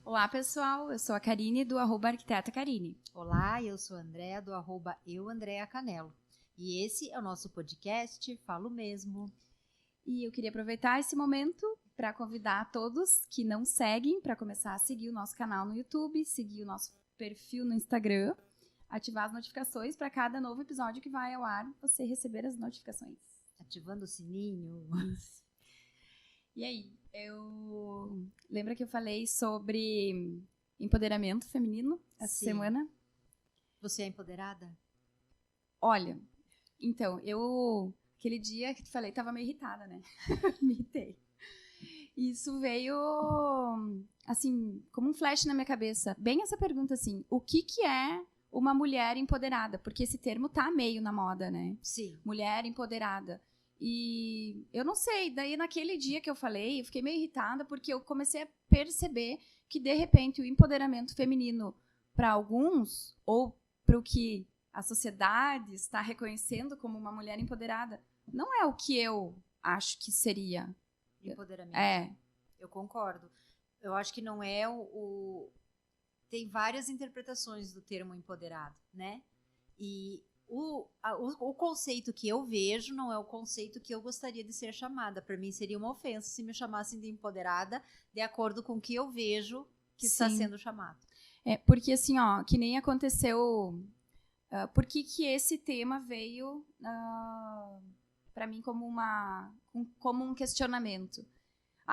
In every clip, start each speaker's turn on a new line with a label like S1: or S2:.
S1: Olá, pessoal. Eu sou a Karine, do @arquiteta Karine.
S2: Olá, eu sou a Andréa, do @euandreacanelo. E esse é o nosso podcast Falo Mesmo.
S1: E eu queria aproveitar esse momento para convidar todos que não seguem para começar a seguir o nosso canal no YouTube, seguir o nosso perfil no Instagram, ativar as notificações para cada novo episódio que vai ao ar, você receber as notificações.
S2: Ativando o sininho.
S1: Isso. E aí, lembra que eu falei sobre empoderamento feminino essa semana?
S2: Você é empoderada?
S1: Olha, então, aquele dia que te falei, tava meio irritada, né? Me irritei. Isso veio, assim, como um flash na minha cabeça. Bem essa pergunta, assim, o que é uma mulher empoderada? Porque esse termo tá meio na moda, né?
S2: Sim.
S1: Mulher empoderada. E eu não sei, daí naquele dia que eu falei, eu fiquei meio irritada porque eu comecei a perceber que, de repente, o empoderamento feminino para alguns, ou para o que a sociedade está reconhecendo como uma mulher empoderada, não é o que eu acho que seria.
S2: Empoderamento.
S1: É.
S2: Eu concordo. Eu acho que não é Tem várias interpretações do termo empoderado, né? E o conceito que eu vejo não é o conceito que eu gostaria de ser chamada. Para mim seria uma ofensa se me chamassem de empoderada de acordo com o que eu vejo que está sendo chamado.
S1: Porque assim, ó, que nem aconteceu... por que esse tema veio para mim como um questionamento?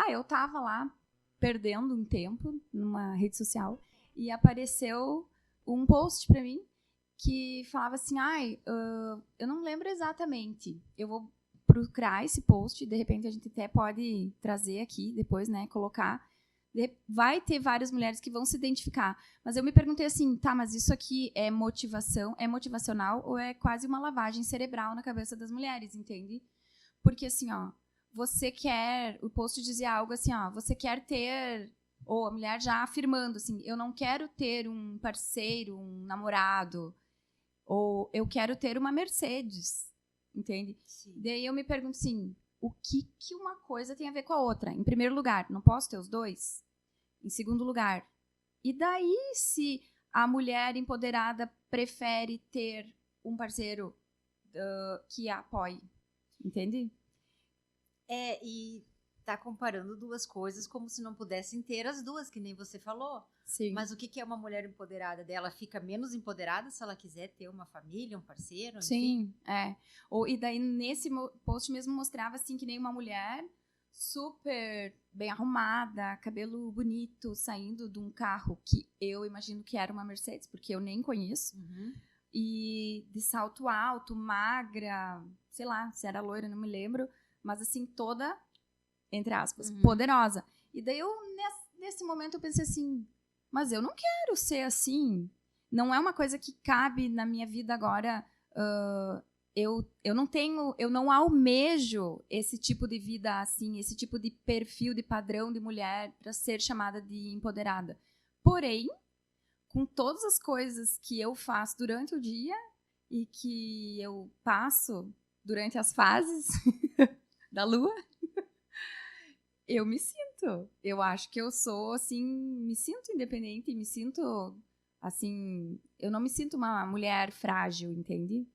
S1: Eu tava lá perdendo um tempo numa rede social e apareceu um post para mim que falava assim, eu não lembro exatamente, eu vou procurar esse post, de repente a gente até pode trazer aqui depois, né, colocar, vai ter várias mulheres que vão se identificar, mas eu me perguntei assim, tá, mas isso aqui é motivacional ou é quase uma lavagem cerebral na cabeça das mulheres, entende? Porque assim, ó, o post dizia algo assim, ó, você quer ter, ou a mulher já afirmando assim, eu não quero ter um parceiro, um namorado, ou eu quero ter uma Mercedes, entende?
S2: Sim.
S1: Daí eu me pergunto assim, o que uma coisa tem a ver com a outra? Em primeiro lugar, não posso ter os dois? Em segundo lugar, e daí se a mulher empoderada prefere ter um parceiro que a apoie, entende?
S2: E tá comparando duas coisas como se não pudessem ter as duas, que nem você falou.
S1: Sim.
S2: Mas o que é uma mulher empoderada? Ela fica menos empoderada se ela quiser ter uma família, um parceiro,
S1: enfim? Sim, e daí nesse post mesmo mostrava assim que nem uma mulher super bem arrumada, cabelo bonito, saindo de um carro que eu imagino que era uma Mercedes, porque eu nem conheço.
S2: Uhum.
S1: E de salto alto, magra, sei lá, se era loira, não me lembro, mas assim, toda, entre aspas, poderosa. E daí nesse momento eu pensei assim, mas eu não quero ser assim. Não é uma coisa que cabe na minha vida agora. Eu não almejo esse tipo de vida assim, esse tipo de perfil, de padrão de mulher para ser chamada de empoderada. Porém, com todas as coisas que eu faço durante o dia e que eu passo durante as fases da lua, eu me sinto. Eu acho que eu sou, assim, me sinto independente, me sinto, assim, eu não me sinto uma mulher frágil, entende?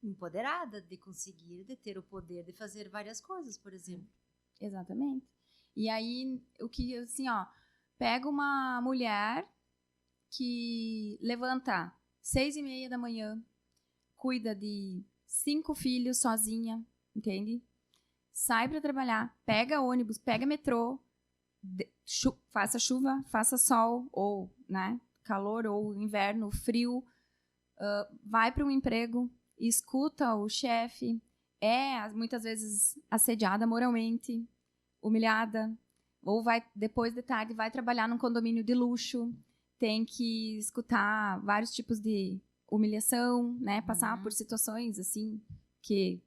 S2: Empoderada, de conseguir, de ter o poder de fazer várias coisas, por exemplo.
S1: Exatamente. E aí, o que, assim, ó, pega uma mulher que levanta 6:30 da manhã, cuida de 5 filhos sozinha, entende? Sai para trabalhar, pega ônibus, pega metrô, faça chuva, faça sol, ou né, calor, ou inverno, frio, vai para um emprego, escuta o chefe, muitas vezes assediada moralmente, humilhada, ou vai, depois de tarde, vai trabalhar num condomínio de luxo, tem que escutar vários tipos de humilhação, né? Passar por situações assim que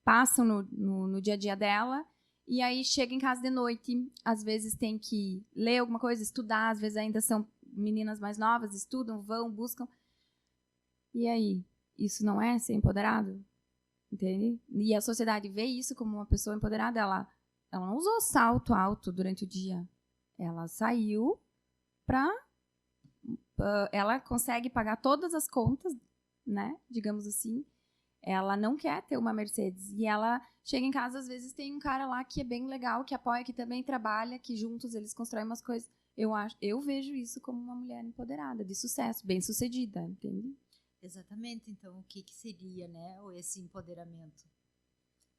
S1: passam no dia a dia dela, e aí chega em casa de noite, às vezes tem que ler alguma coisa, estudar, às vezes ainda são meninas mais novas, estudam, vão, buscam. E aí, isso não é ser empoderado? Entende? E a sociedade vê isso como uma pessoa empoderada, ela não usou salto alto durante o dia. Ela saiu para... ela consegue pagar todas as contas, né? Digamos assim. Ela não quer ter uma Mercedes. E ela chega em casa, às vezes tem um cara lá que é bem legal, que apoia, que também trabalha, que juntos eles constroem umas coisas. Eu vejo isso como uma mulher empoderada, de sucesso, bem-sucedida, entende?
S2: Exatamente. Então, o que seria, né, esse empoderamento?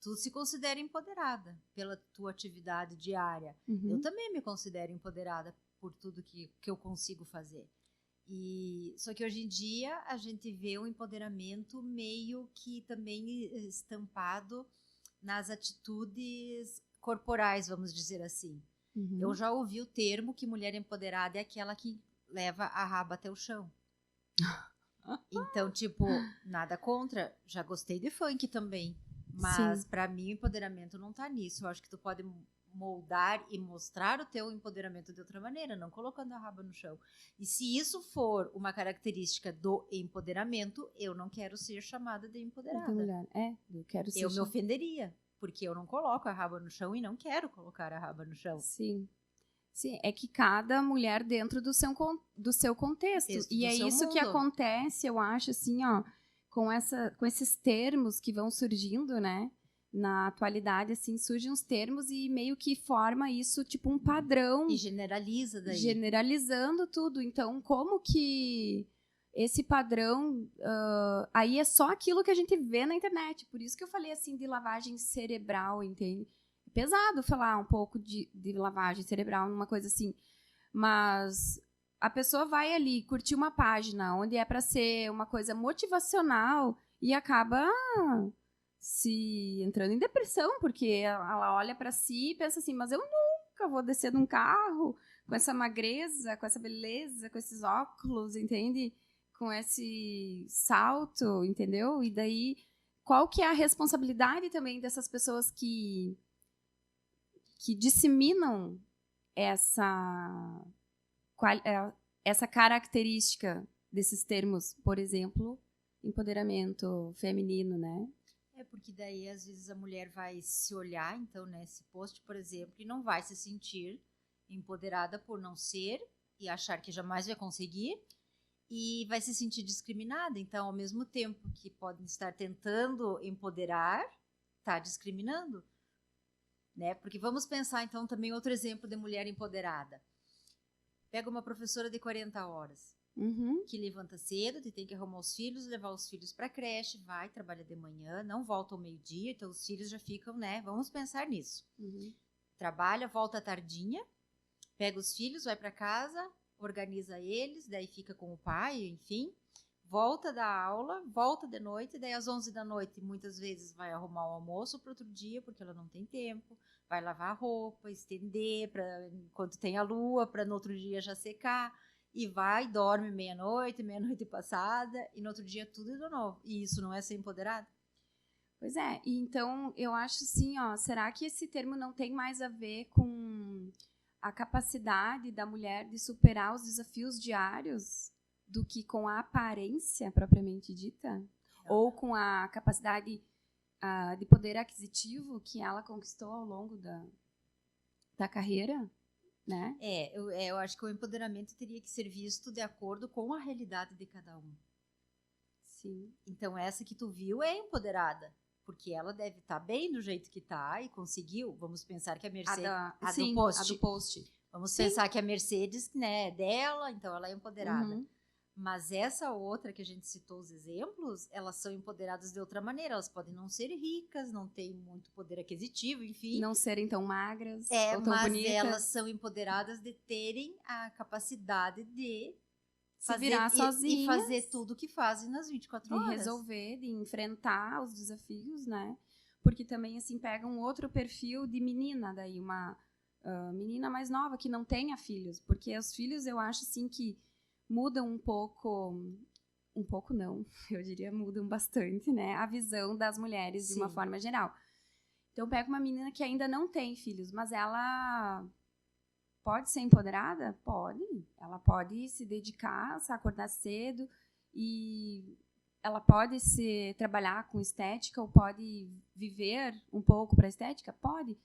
S2: Tu se considera empoderada pela tua atividade diária.
S1: Uhum.
S2: Eu também me considero empoderada por tudo que eu consigo fazer. Só que hoje em dia a gente vê o empoderamento meio que também estampado nas atitudes corporais, vamos dizer assim.
S1: Uhum.
S2: Eu já ouvi o termo que mulher empoderada é aquela que leva a raba até o chão. Então, tipo, nada contra, já gostei de funk também. Mas para mim o empoderamento não tá nisso. Eu acho que tu pode moldar e mostrar o teu empoderamento de outra maneira, não colocando a raba no chão. E se isso for uma característica do empoderamento, eu não quero ser chamada de empoderada.
S1: Eu quero ser.
S2: Eu me ofenderia, porque eu não coloco a raba no chão e não quero colocar a raba no chão.
S1: Sim. Sim, é que cada mulher dentro do seu contexto. E é isso que acontece, eu acho, assim, ó, com esses termos que vão surgindo, né? Na atualidade, assim, surgem uns termos e meio que forma isso, tipo, um padrão.
S2: E generaliza daí.
S1: Generalizando tudo. Então, como que esse padrão... aí é só aquilo que a gente vê na internet. Por isso que eu falei, assim, de lavagem cerebral, entende? É pesado falar um pouco de lavagem cerebral, numa coisa assim. Mas a pessoa vai ali curtir uma página onde é para ser uma coisa motivacional e acaba... se entrando em depressão, porque ela olha para si e pensa assim, mas eu nunca vou descer de um carro com essa magreza, com essa beleza, com esses óculos, entende? Com esse salto, entendeu? E daí, qual que é a responsabilidade também dessas pessoas que disseminam essa característica desses termos, por exemplo, empoderamento feminino, né?
S2: Porque daí, às vezes, a mulher vai se olhar, então, nesse post, por exemplo, e não vai se sentir empoderada por não ser e achar que jamais vai conseguir e vai se sentir discriminada. Então, ao mesmo tempo que podem estar tentando empoderar, está discriminando, né? Porque vamos pensar, então, também outro exemplo de mulher empoderada. Pega uma professora de 40 horas.
S1: Uhum.
S2: Que levanta cedo, tem que arrumar os filhos, levar os filhos para a creche, vai, trabalha de manhã, não volta ao meio-dia, então os filhos já ficam, né? Vamos pensar nisso.
S1: Uhum.
S2: Trabalha, volta à tardinha, pega os filhos, vai para casa, organiza eles, daí fica com o pai, enfim, volta da aula, volta de noite, daí às 11 da noite muitas vezes vai arrumar o almoço para outro dia, porque ela não tem tempo, vai lavar a roupa, estender enquanto tem a lua, para no outro dia já secar. E vai, dorme meia-noite passada, e no outro dia tudo de novo. E isso não é ser empoderada?
S1: Pois é, e então eu acho assim, ó, será que esse termo não tem mais a ver com a capacidade da mulher de superar os desafios diários do que com a aparência propriamente dita? Ou com a capacidade de poder aquisitivo que ela conquistou ao longo da carreira? Né?
S2: Eu acho que o empoderamento teria que ser visto de acordo com a realidade de cada um.
S1: Sim.
S2: Então, essa que tu viu é empoderada, porque ela deve estar bem do jeito que está e conseguiu. Vamos pensar que a Mercedes...
S1: A do post.
S2: Vamos pensar que a Mercedes, né, é dela, então ela é empoderada.
S1: Uhum.
S2: Mas essa outra que a gente citou os exemplos, elas são empoderadas de outra maneira. Elas podem não ser ricas, não têm muito poder aquisitivo, enfim.
S1: Não serem tão magras ou tão
S2: mas
S1: bonitas.
S2: Elas são empoderadas de terem a capacidade de
S1: se virar sozinhas
S2: e fazer tudo o que fazem nas 24 horas.
S1: De resolver, de enfrentar os desafios, né? Porque também, assim, pega um outro perfil de menina, daí uma menina mais nova que não tenha filhos. Porque os filhos, eu acho, assim, que mudam um pouco não, eu diria mudam bastante, né, a visão das mulheres de uma forma geral. Então, pega uma menina que ainda não tem filhos, mas ela pode ser empoderada? Pode. Ela pode se dedicar, se acordar cedo e ela pode trabalhar com estética ou pode viver um pouco para a estética? Pode,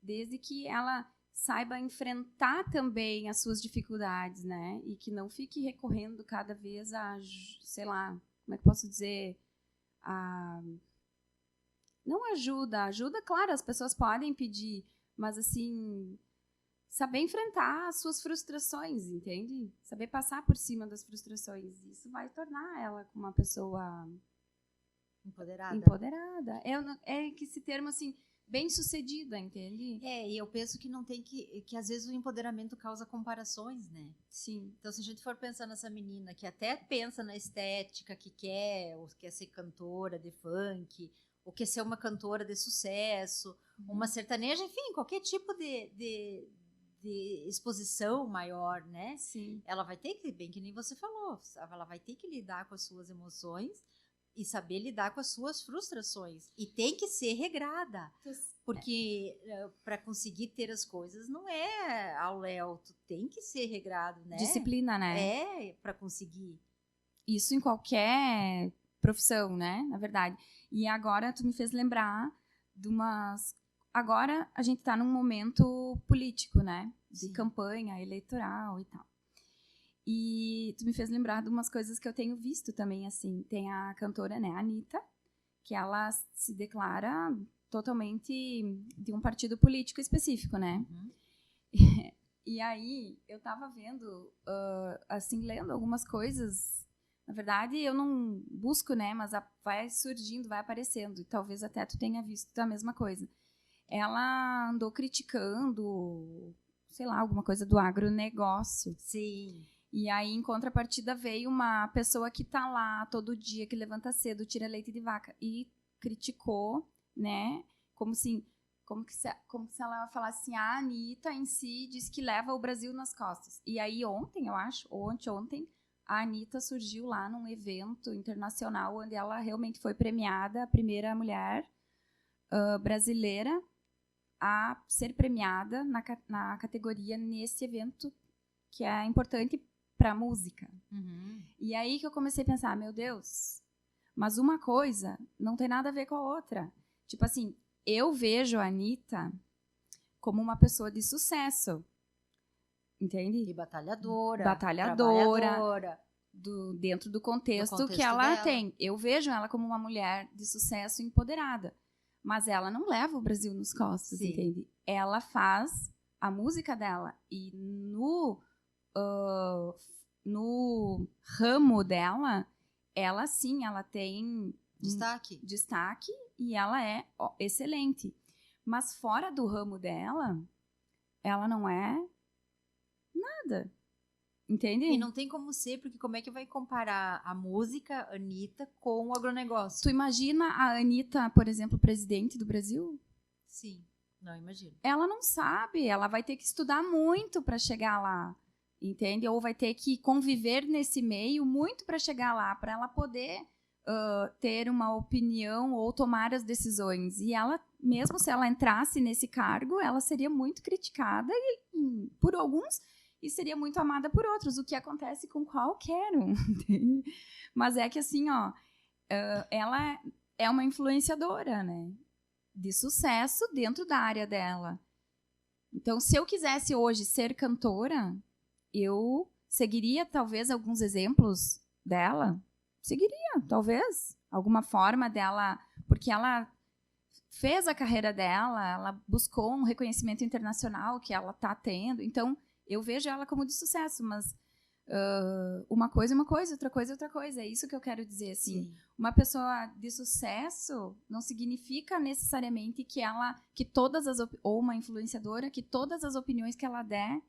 S1: desde que ela saiba enfrentar também as suas dificuldades, né? E que não fique recorrendo cada vez a, sei lá, como é que eu posso dizer, não ajuda, claro, as pessoas podem pedir, mas assim, saber enfrentar as suas frustrações, entende? Saber passar por cima das frustrações, isso vai tornar ela uma pessoa empoderada. É que esse termo assim, bem-sucedida, entende?
S2: E eu penso que não tem que às vezes o empoderamento causa comparações, né?
S1: Sim.
S2: Então, se a gente for pensar nessa menina que até pensa na estética, que quer, ou quer ser cantora de funk, ou quer ser uma cantora de sucesso, uma sertaneja, enfim, qualquer tipo de exposição maior, né?
S1: Sim.
S2: Ela vai ter que, bem que nem você falou, ela vai ter que lidar com as suas emoções e saber lidar com as suas frustrações. E tem que ser regrada. Porque para conseguir ter as coisas não é ao léu, tu tem que ser regrado, né?
S1: Disciplina, né?
S2: Para conseguir.
S1: Isso em qualquer profissão, né? Na verdade. E agora tu me fez lembrar de umas... Agora a gente está num momento político, né? De
S2: Sim.
S1: campanha eleitoral e tal. E tu me fez lembrar de umas coisas que eu tenho visto também, assim. Tem a cantora, né, a Anitta, que ela se declara totalmente de um partido político específico, né?
S2: Uhum.
S1: E aí, eu tava vendo, assim, lendo algumas coisas. Na verdade, eu não busco, né? Mas vai surgindo, vai aparecendo. E talvez até tu tenha visto a mesma coisa. Ela andou criticando, sei lá, alguma coisa do agronegócio.
S2: Sim.
S1: E aí, em contrapartida, veio uma pessoa que tá lá todo dia, que levanta cedo, tira leite de vaca. E criticou, né? Como se ela falasse assim, a Anitta em si diz que leva o Brasil nas costas. E aí ontem, eu acho, ou anteontem, a Anitta surgiu lá num evento internacional onde ela realmente foi premiada, a primeira mulher brasileira a ser premiada na categoria nesse evento que é importante para a música.
S2: Uhum.
S1: E aí que eu comecei a pensar, meu Deus, mas uma coisa não tem nada a ver com a outra. Tipo assim, eu vejo a Anitta como uma pessoa de sucesso, entende?
S2: E batalhadora.
S1: Dentro do contexto que ela
S2: dela.
S1: tem. Eu vejo ela como uma mulher de sucesso empoderada, mas ela não leva o Brasil nos costas,
S2: Sim.
S1: entende? Ela faz a música dela e no ramo dela, ela sim, ela tem destaque e ela é excelente. Mas fora do ramo dela, ela não é nada. Entende?
S2: E não tem como ser, porque como é que vai comparar a música Anitta com o agronegócio?
S1: Tu imagina a Anitta, por exemplo, presidente do Brasil?
S2: Sim, não imagino.
S1: Ela não sabe, ela vai ter que estudar muito para chegar lá, entende? Ou vai ter que conviver nesse meio muito para chegar lá, para ela poder ter uma opinião ou tomar as decisões. E ela, mesmo se ela entrasse nesse cargo, ela seria muito criticada por alguns e seria muito amada por outros, o que acontece com qualquer um. Entende? Mas é que assim, ela é uma influenciadora, né? De sucesso dentro da área dela. Então, se eu quisesse hoje ser cantora, eu seguiria talvez alguns exemplos dela. Seguiria, talvez, alguma forma dela, porque ela fez a carreira dela, ela buscou um reconhecimento internacional que ela está tendo. Então, eu vejo ela como de sucesso, mas uma coisa é uma coisa, outra coisa é outra coisa. É isso que eu quero dizer, assim.
S2: Sim.
S1: Uma pessoa de sucesso não significa necessariamente que todas as ou uma influenciadora, que todas as opiniões que ela der,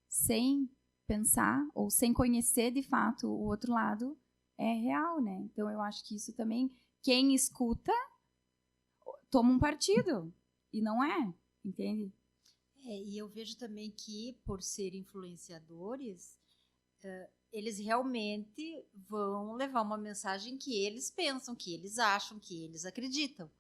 S1: sem pensar ou sem conhecer de fato o outro lado, é real, né? Então eu acho que isso também, quem escuta toma um partido e não é, entende?
S2: E eu vejo também que por ser influenciadores, eles realmente vão levar uma mensagem que eles pensam, que eles acham, que eles acreditam.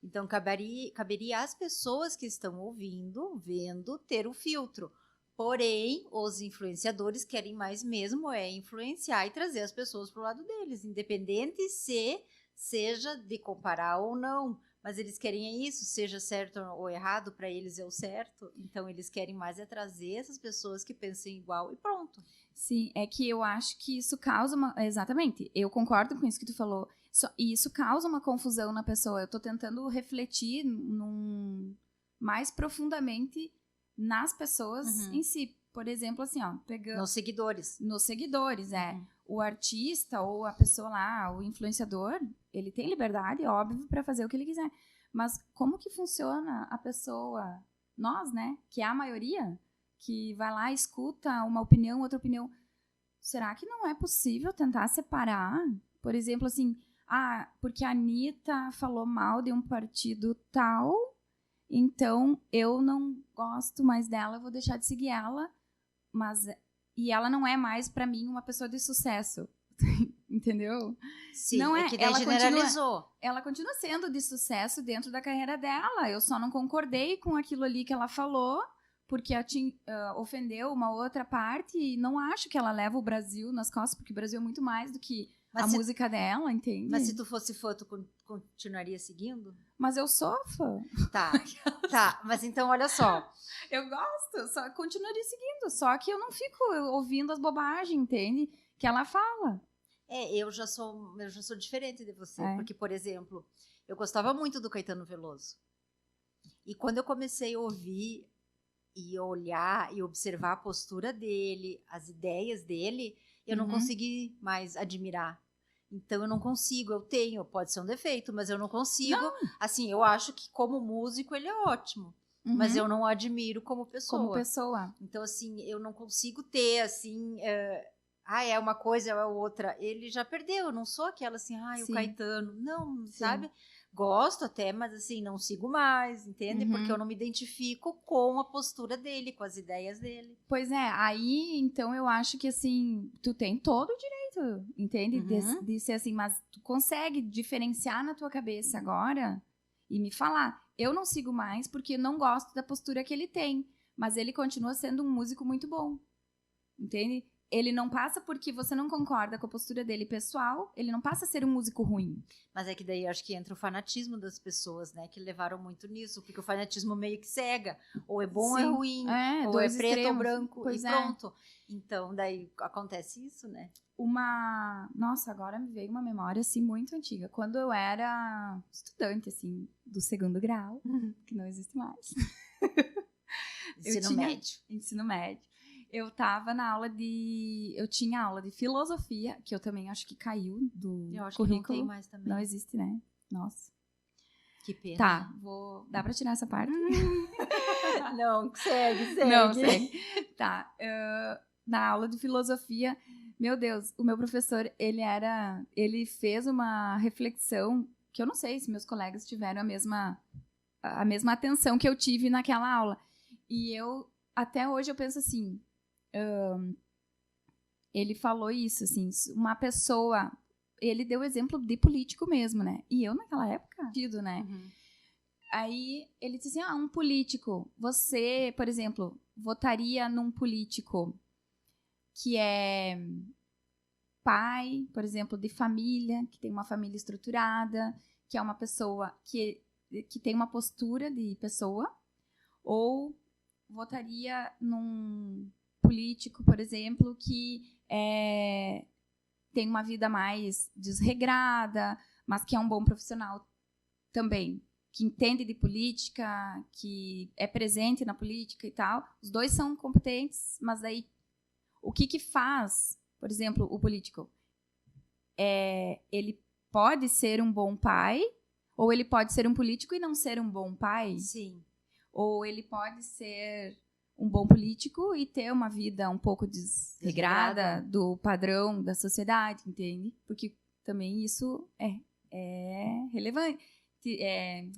S2: Então, caberia às pessoas que estão ouvindo, vendo, ter o filtro. Porém, os influenciadores querem mais mesmo influenciar e trazer as pessoas para o lado deles, independente se seja de comparar ou não. Mas eles querem isso, seja certo ou errado, para eles é o certo. Então, eles querem mais é trazer essas pessoas que pensem igual e pronto.
S1: Sim, é que eu acho que isso causa uma... Exatamente, eu concordo com isso que tu falou. E isso causa uma confusão na pessoa. Eu tô tentando refletir mais profundamente nas pessoas em si. Por exemplo, assim, ó, pegando...
S2: Nos seguidores.
S1: Nos seguidores, O artista ou a pessoa lá, o influenciador, ele tem liberdade, óbvio, para fazer o que ele quiser. Mas como que funciona a pessoa, nós, né, que é a maioria, que vai lá, escuta uma opinião, outra opinião. Será que não é possível tentar separar? Por exemplo, assim, porque a Anitta falou mal de um partido tal, então eu não gosto mais dela, eu vou deixar de seguir ela, e ela não é mais, pra mim, uma pessoa de sucesso. Entendeu?
S2: Sim,
S1: não
S2: é que daí generalizou.
S1: Ela continua sendo de sucesso dentro da carreira dela. Eu só não concordei com aquilo ali que ela falou, porque ofendeu uma outra parte, e não acho que ela leva o Brasil nas costas, porque o Brasil é muito mais do que música dela, entende?
S2: Mas se tu fosse fã, tu continuaria seguindo?
S1: Mas eu sou fã.
S2: Tá, mas então olha só.
S1: Eu gosto, só continuaria seguindo, só que eu não fico ouvindo as bobagens, entende? Que ela fala.
S2: Eu já sou diferente de você, porque, por exemplo, eu gostava muito do Caetano Veloso. E quando eu comecei a ouvir e olhar e observar a postura dele, as ideias dele, eu não consegui mais admirar. Então, eu não consigo, pode ser um defeito, mas eu não consigo. Não. Assim, eu acho que como músico ele é ótimo, mas eu não o admiro como pessoa.
S1: Como pessoa.
S2: Então, assim, eu não consigo ter, assim... é uma coisa, é outra. Ele já perdeu, eu não sou aquela assim, o Caetano. Não, sabe? Gosto até, mas assim, não sigo mais, entende? Porque eu não me identifico com a postura dele, com as ideias dele.
S1: Pois é, aí, então, eu acho que, assim, tu tem todo o direito, entende? De ser assim, mas tu consegue diferenciar na tua cabeça agora e me falar. Eu não sigo mais porque não gosto da postura que ele tem, mas ele continua sendo um músico muito bom, entende? Ele não passa porque você não concorda com a postura dele pessoal, ele não passa a ser um músico ruim.
S2: Mas é que daí acho que entra o fanatismo das pessoas, né? Que levaram muito nisso, porque o fanatismo meio que cega. Ou é bom ou é ruim, ou é preto extremos, ou branco, e pronto. Então, daí acontece isso, né?
S1: Nossa, agora me veio uma memória, assim, muito antiga. Quando eu era estudante, assim, do 2º grau, que não existe mais. Ensino médio. Eu tava na aula eu tinha aula de filosofia, que eu também acho que caiu do
S2: eu acho
S1: currículo.
S2: Que não tem mais também.
S1: Não existe, né? Nossa.
S2: Que pena.
S1: Tá, dá pra tirar essa parte?
S2: Não, segue.
S1: Não, segue. Tá, na aula de filosofia, meu Deus, o meu professor, ele fez uma reflexão, que eu não sei se meus colegas tiveram a mesma atenção que eu tive naquela aula. E até hoje eu penso assim, ele falou isso, assim, uma pessoa, ele deu exemplo de político mesmo, né? E eu naquela época, né? Aí ele disse assim, um político, você, por exemplo, votaria num político que é pai, por exemplo, de família, que tem uma família estruturada, que é uma pessoa que tem uma postura de pessoa, ou votaria num político, por exemplo, que tem uma vida mais desregrada, mas que é um bom profissional também, que entende de política, que é presente na política e tal. Os dois são competentes, mas aí o que faz, por exemplo, o político? Ele pode ser um bom pai, ou ele pode ser um político e não ser um bom pai?
S2: Sim.
S1: Ou ele pode ser um bom político e ter uma vida um pouco desregrada do padrão da sociedade, entende? Porque também isso é relevante.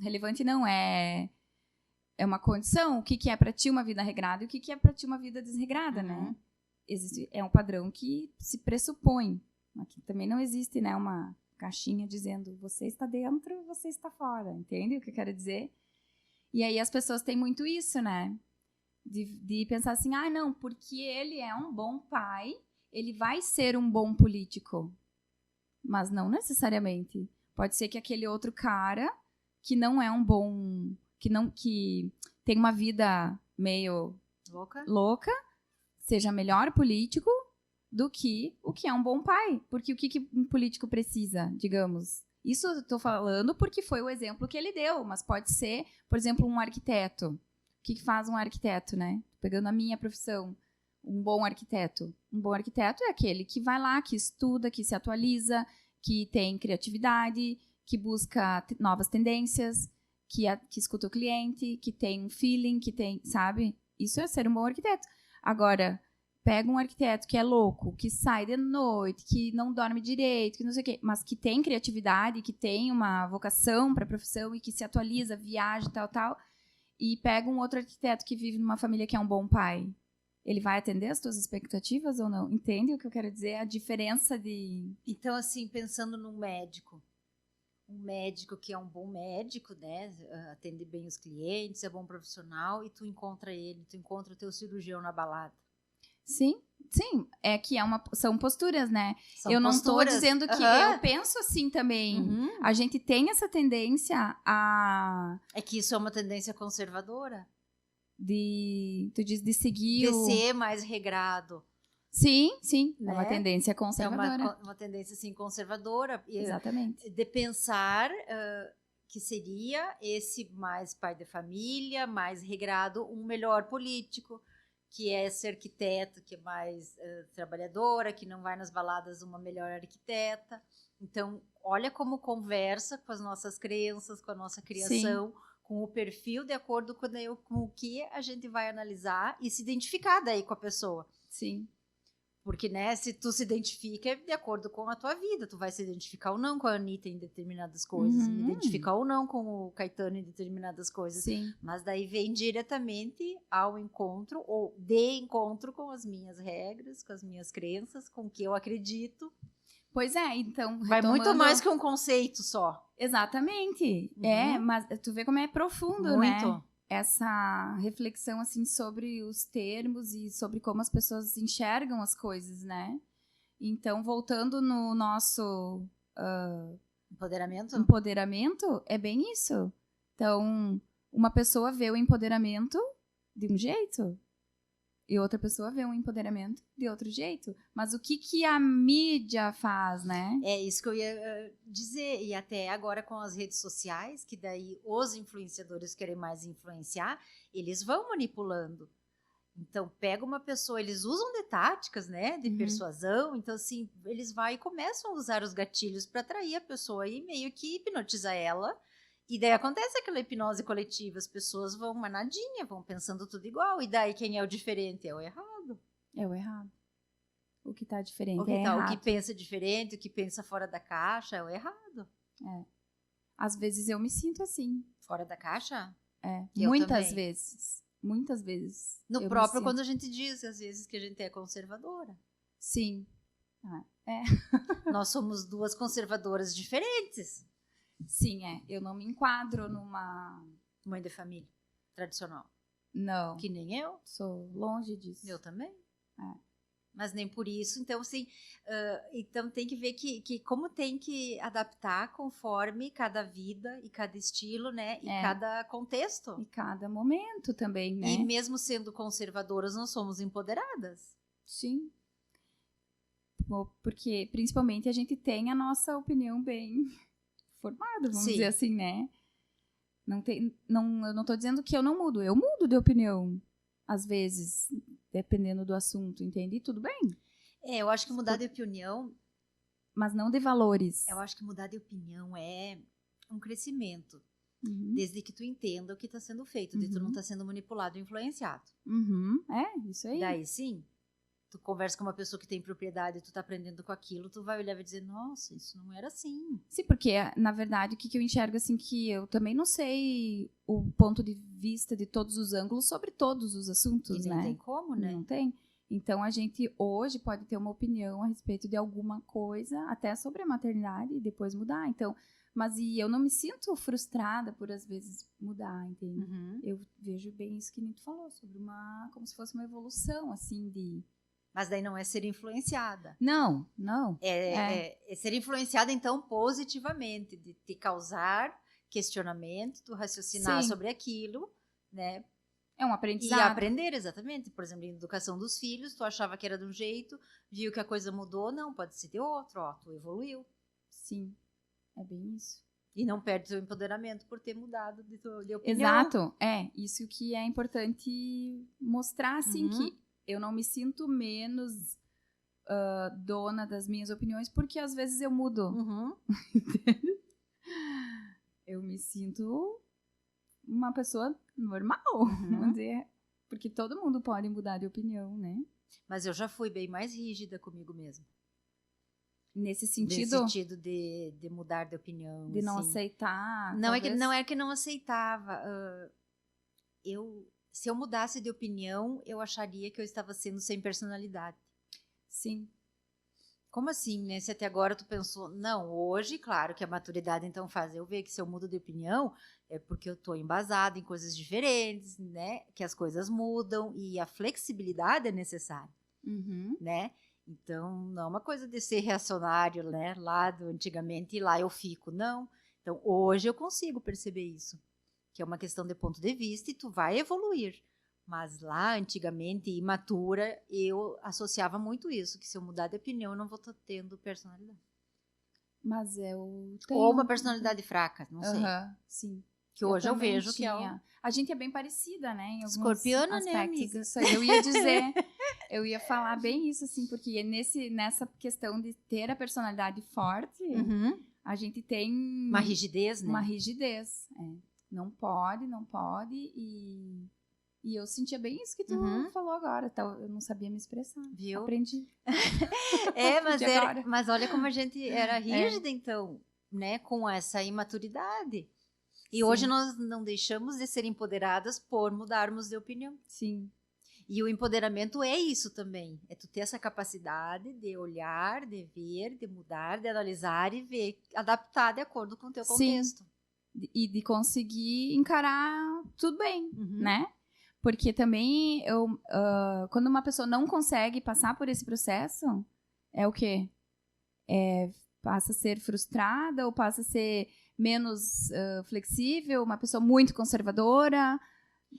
S1: Relevante não, é uma condição. O que é para ti uma vida regrada e o que é para ti uma vida desregrada, né? É um padrão que se pressupõe. Aqui também não existe, né, uma caixinha dizendo você está dentro, você está fora, entende o que eu quero dizer? E aí as pessoas têm muito isso, né? De pensar assim, não, porque ele é um bom pai, ele vai ser um bom político. Mas não necessariamente. Pode ser que aquele outro cara que não é um bom, que tem uma vida meio louca, seja melhor político do que o que é um bom pai. Porque o que um político precisa, digamos? Isso eu estou falando porque foi o exemplo que ele deu, mas pode ser, por exemplo, um arquiteto. O que faz um arquiteto, né? Pegando a minha profissão, um bom arquiteto. Um bom arquiteto é aquele que vai lá, que estuda, que se atualiza, que tem criatividade, que busca novas tendências, que escuta o cliente, que tem um feeling, que tem, sabe? Isso é ser um bom arquiteto. Agora, pega um arquiteto que é louco, que sai de noite, que não dorme direito, que não sei o quê, mas que tem criatividade, que tem uma vocação para a profissão e que se atualiza, viaja, tal, e pega um outro arquiteto que vive numa família que é um bom pai. Ele vai atender as tuas expectativas ou não? Entende o que eu quero dizer? A diferença de...
S2: Então, assim, pensando num médico. Um médico que é um bom médico, né? Atende bem os clientes, é bom profissional, e tu encontra o teu cirurgião na balada.
S1: Sim, é que são posturas, né? Eu não estou dizendo que eu penso assim também. A gente tem essa tendência a...
S2: É que isso é uma tendência conservadora.
S1: Tu diz de seguir
S2: de ser mais regrado.
S1: Sim,
S2: né?
S1: É uma tendência conservadora.
S2: É uma tendência, assim, conservadora.
S1: Exatamente.
S2: De pensar que seria esse mais pai de família, mais regrado, um melhor político, que é ser arquiteto, que é mais trabalhadora, que não vai nas baladas, uma melhor arquiteta. Então, olha como conversa com as nossas crenças, com a nossa criação, sim, com o perfil, de acordo com o que a gente vai analisar e se identificar daí com a pessoa.
S1: Sim.
S2: Porque, né, se tu se identifica, é de acordo com a tua vida. Tu vai se identificar ou não com a Anitta em determinadas coisas, me identificar ou não com o Caetano em determinadas coisas.
S1: Sim.
S2: Mas daí vem diretamente ao encontro, ou de encontro com as minhas regras, com as minhas crenças, com o que eu acredito.
S1: Pois é, então...
S2: Vai muito mais que um conceito só.
S1: Exatamente. Mas tu vê como é profundo,
S2: muito,
S1: né? Essa reflexão, assim, sobre os termos e sobre como as pessoas enxergam as coisas, né? Então, voltando no nosso... Empoderamento, é bem isso. Então, uma pessoa vê o empoderamento de um jeito e outra pessoa vê um empoderamento de outro jeito. Mas o que a mídia faz, né?
S2: É isso que eu ia dizer. E até agora com as redes sociais, que daí os influenciadores querem mais influenciar, eles vão manipulando. Então, pega uma pessoa, eles usam de táticas, né, de persuasão. Então, assim, eles vão e começam a usar os gatilhos para atrair a pessoa e meio que hipnotizar ela. E daí acontece aquela hipnose coletiva, as pessoas vão manadinha, vão pensando tudo igual. E daí quem é o diferente é o errado.
S1: É o errado. O que tá diferente
S2: o que pensa diferente, o que pensa fora da caixa é o errado.
S1: É. Às vezes eu me sinto assim.
S2: Fora da caixa?
S1: Muitas vezes. Muitas vezes.
S2: No próprio, quando a gente diz, às vezes, que a gente é conservadora.
S1: Sim.
S2: Nós somos duas conservadoras diferentes.
S1: Sim, eu não me enquadro numa...
S2: Mãe de família tradicional.
S1: Não.
S2: Que nem eu.
S1: Sou longe disso.
S2: Eu também. Mas nem por isso. Então, assim, então tem que ver que como tem que adaptar conforme cada vida e cada estilo, né? E cada contexto.
S1: E cada momento também, né?
S2: E mesmo sendo conservadoras, nós somos empoderadas.
S1: Sim. Porque, principalmente, a gente tem a nossa opinião bem... formado, vamos dizer assim, né? Eu não tô dizendo que eu não mudo. Eu mudo de opinião, às vezes, dependendo do assunto, entende? E tudo bem.
S2: Eu acho que mudar de opinião...
S1: Mas não de valores.
S2: Eu acho que mudar de opinião é um crescimento. Desde que tu entenda o que está sendo feito, de tu não tá sendo manipulado e influenciado.
S1: Isso aí.
S2: Daí, sim... Tu conversa com uma pessoa que tem propriedade, tu tá aprendendo com aquilo, tu vai olhar e vai dizer, nossa, isso não era assim.
S1: Sim, porque, na verdade, o que eu enxergo, assim, que eu também não sei o ponto de vista de todos os ângulos sobre todos os assuntos,
S2: né?
S1: Não
S2: tem como, né?
S1: Não tem. Então, a gente hoje pode ter uma opinião a respeito de alguma coisa, até sobre a maternidade, e depois mudar. Então, mas eu não me sinto frustrada por, às vezes, mudar, entende? Eu vejo bem isso que tu falou, sobre como se fosse uma evolução, assim, de...
S2: Mas daí não é ser influenciada.
S1: Não.
S2: É ser influenciada, então, positivamente, de te causar questionamento, tu raciocinar
S1: Sim.
S2: sobre aquilo, né?
S1: É um
S2: E
S1: aprendizado.
S2: aprender, exatamente. Por exemplo, em educação dos filhos, tu achava que era de um jeito, viu que a coisa mudou, não, pode ser de outro, ó, tu evoluiu.
S1: Sim, é bem isso.
S2: E não perde seu empoderamento por ter mudado de opinião.
S1: Exato, isso que é importante mostrar, assim,
S2: Uhum.
S1: que eu não me sinto menos dona das minhas opiniões, porque às vezes eu mudo.
S2: Uhum.
S1: Eu me sinto uma pessoa normal, vamos dizer, porque todo mundo pode mudar de opinião, né?
S2: Mas eu já fui bem mais rígida comigo mesma.
S1: Nesse
S2: Nesse
S1: sentido
S2: sentido de mudar de opinião.
S1: de não
S2: assim.
S1: aceitar.
S2: Não é
S1: talvez.
S2: que não aceitava. Se eu mudasse de opinião, eu acharia que eu estava sendo sem personalidade.
S1: Sim,
S2: Como assim, né? Se até agora tu pensou, não, hoje, claro que a maturidade então faz eu ver que se eu mudo de opinião é porque eu estou embasada em coisas diferentes, né? Que as coisas mudam e a flexibilidade é necessária,
S1: uhum.
S2: né? Então, não é uma coisa de ser reacionário, né? Lá do antigamente e lá eu fico, não. Então, hoje eu consigo perceber isso, que é uma questão de ponto de vista e tu vai evoluir. Mas lá, antigamente, imatura, eu associava muito isso, que se eu mudar de opinião, eu não vou estar tendo personalidade.
S1: Mas eu tenho.
S2: Ou uma personalidade fraca, não sei.
S1: Aham, sim.
S2: Que hoje eu
S1: também
S2: vejo que é o
S1: tinha. A gente é bem parecida, né? Em alguns
S2: escorpiana,
S1: aspectos.
S2: né, amiga?
S1: Isso aí eu ia dizer. Eu ia falar bem isso, assim, porque nessa questão de ter a personalidade forte,
S2: Uhum.
S1: a gente tem
S2: Uma rigidez, né?
S1: uma rigidez. Não pode, e eu sentia bem isso que tu
S2: Uhum.
S1: falou agora. Então, eu não sabia me expressar.
S2: Viu?
S1: Aprendi.
S2: Mas olha como a gente era rígida, então, né? Com essa imaturidade. E
S1: Sim.
S2: hoje nós não deixamos de ser empoderadas por mudarmos de opinião.
S1: Sim.
S2: E o empoderamento é isso também. É tu ter essa capacidade de olhar, de ver, de mudar, de analisar e ver, adaptar de acordo com o teu contexto.
S1: E de conseguir encarar tudo bem, né? Porque também, quando uma pessoa não consegue passar por esse processo, é o quê? Passa a ser frustrada ou passa a ser menos flexível, uma pessoa muito conservadora.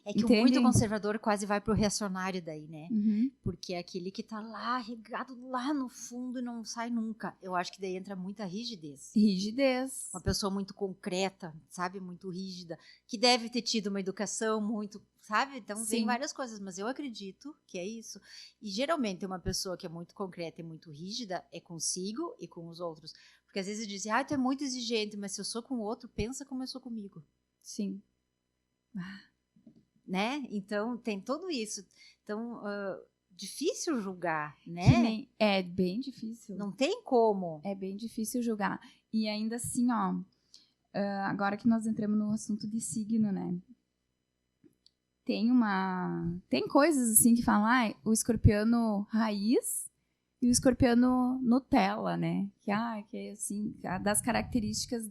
S2: É que o muito conservador quase vai pro reacionário daí, né?
S1: Uhum.
S2: Porque é aquele que tá lá, regado lá no fundo e não sai nunca. Eu acho que daí entra muita rigidez.
S1: Rigidez.
S2: Uma pessoa muito concreta, sabe? Muito rígida. Que deve ter tido uma educação muito, sabe? Então vem várias coisas, mas eu acredito que é isso. E geralmente uma pessoa que é muito concreta e muito rígida é consigo e com os outros. Porque às vezes dizem, tu é muito exigente, mas se eu sou com o outro, pensa como eu sou comigo.
S1: Sim.
S2: Né? Então, tem tudo isso. Então, difícil julgar, né?
S1: É bem difícil.
S2: Não tem como.
S1: É bem difícil julgar. E ainda assim, agora que nós entramos no assunto de signo, né? Tem coisas assim que falam, o escorpiano raiz e o escorpiano Nutella, né? Que é assim, das características